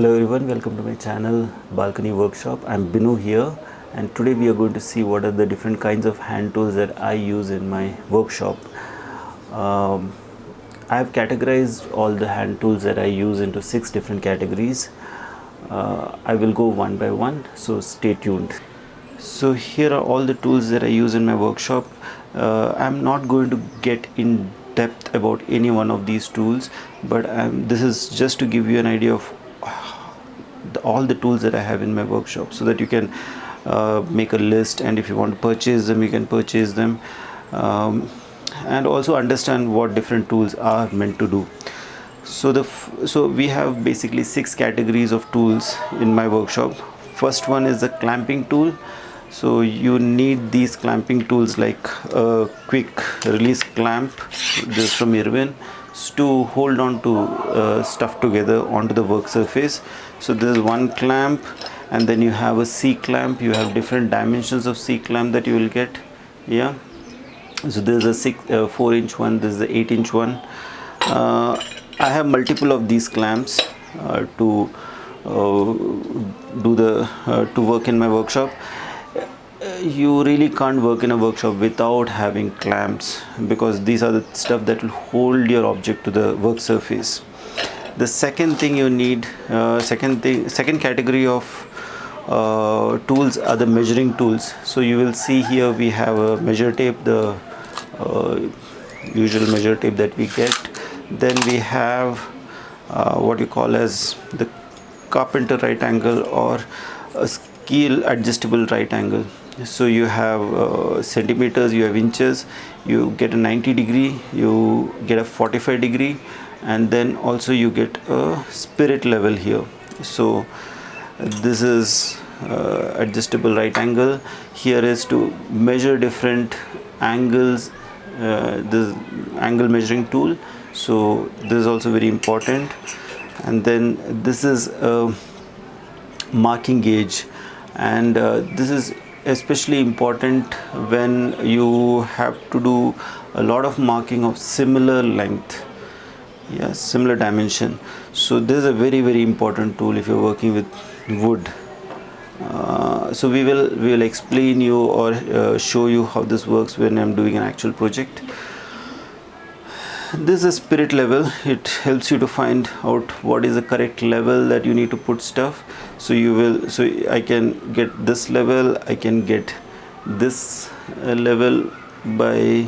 Hello everyone, welcome to my channel Balcony Workshop. I'm Binu here, and today we are going to see what are the different kinds of hand tools that I use in my workshop. I have categorized all the hand tools that I use into 6 different categories. I will go one by one, so stay tuned. So here are all the tools that I use in my workshop. I'm not going to get in depth about any one of these tools, but this is just to give you an idea of all the tools that I have in my workshop, so that you can make a list, and if you want to purchase them, you can purchase them, and also understand what different tools are meant to do. So we have basically 6 categories of tools in my workshop. First one is the clamping tool. So you need these clamping tools like a quick release clamp, this is from Irwin, to hold on to stuff together onto the work surface. So there is one clamp, and then you have a C clamp. You have different dimensions of C clamp that you will get. Yeah, so there is a 4-inch one, this is the 8-inch one. I have multiple of these clamps to work in my workshop. You really can't work in a workshop without having clamps, because these are the stuff that will hold your object to the work surface. The second thing you need, second category of tools are the measuring tools. So you will see here we have a measure tape, the usual measure tape that we get. Then we have what you call as the carpenter right angle, or a scale adjustable right angle. So you have centimeters, you have inches, you get a 90 degree, you get a 45 degree, and then also you get a spirit level here. So this is adjustable right angle. Here is to measure different angles, this angle measuring tool. So this is also very important. And then this is a marking gauge, and this is especially important when you have to do a lot of marking of similar length, similar dimension. So this is a very, very important tool if you're working with wood. So we will explain you or show you how this works when I'm doing an actual project. This is a spirit level. It helps you to find out what is the correct level that you need to put stuff. So I can get this level, I can get this level by,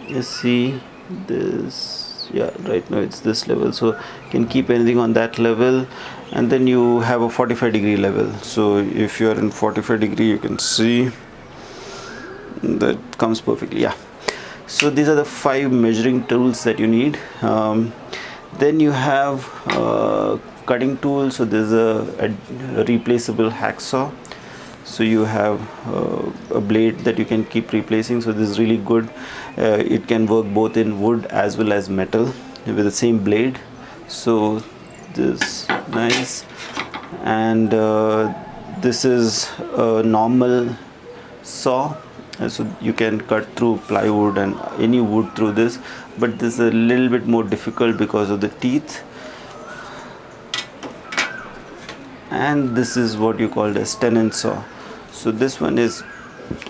let's see, this, right now it's this level. So you can keep anything on that level, and then you have a 45 degree level. So if you're in 45 degree, you can see that comes perfectly. So these are the 5 measuring tools that you need. Then you have cutting tools. So there's a replaceable hacksaw. So you have a blade that you can keep replacing. So this is really good. It can work both in wood as well as metal with the same blade. So this nice. And this is a normal saw. So you can cut through plywood and any wood through this, but this is a little bit more difficult because of the teeth. And this is what you call a tenon saw. So this one is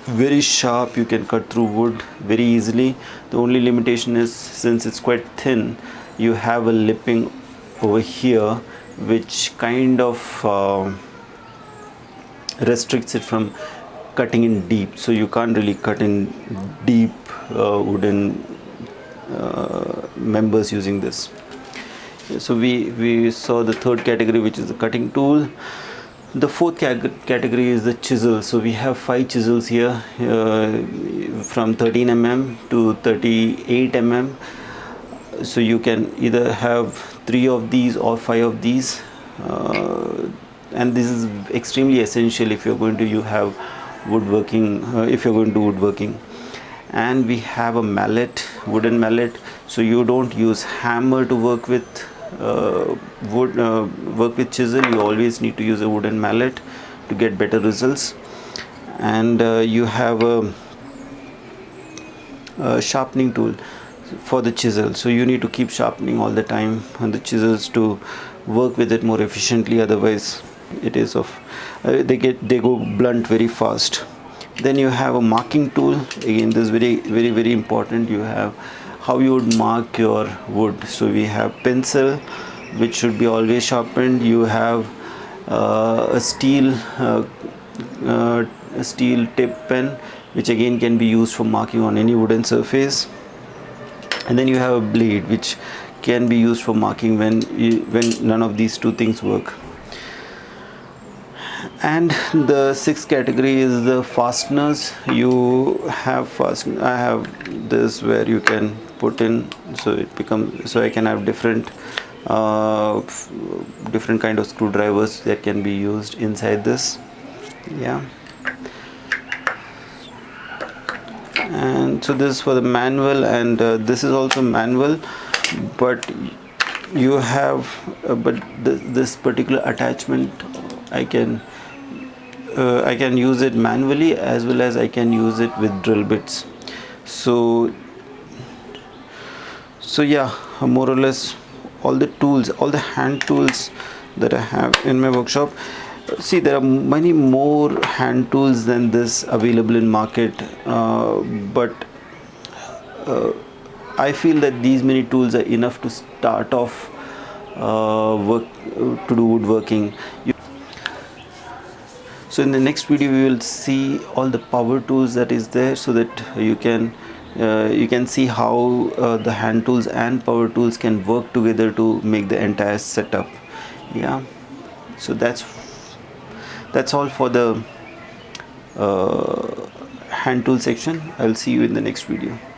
very sharp. You can cut through wood very easily. The only limitation is, since it's quite thin, you have a lipping over here which kind of restricts it from cutting in deep. So you can't really cut in deep wooden members using this. So we saw the third category, which is the cutting tool. The fourth category is the chisel. So we have 5 chisels here, from 13 mm to 38 mm. So you can either have 3 of these or 5 of these, and this is extremely essential if you're going to have woodworking, if you're going to do woodworking. And we have a mallet, wooden mallet. So you don't use hammer to work with work with chisel. You always need to use a wooden mallet to get better results. And you have a sharpening tool. for the chisel. So you need to keep sharpening all the time on the chisels to work with it more efficiently, otherwise it is of they go blunt very fast. Then you have a marking tool. Again, this is very important. You have how you would mark your wood. So we have pencil, which should be always sharpened. You have a steel tip pen, which again can be used for marking on any wooden surface. And then you have a blade, which can be used for marking when none of these two things work. And the sixth category is the fasteners. You have I have this where you can put in, so it becomes, so I can have different kind of screwdrivers that can be used inside this. Yeah. And so this is for the manual, and this is also manual, but you have this particular attachment I can use it manually, as well as I can use it with drill bits. So yeah, more or less all the tools, all the hand tools that I have in my workshop. See, there are many more hand tools than this available in market, but I feel that these many tools are enough to start off work to do woodworking. So in the next video we will see all the power tools that is there, so that you can see how the hand tools and power tools can work together to make the entire setup. Yeah, so that's all for the hand tool section. I'll see you in the next video.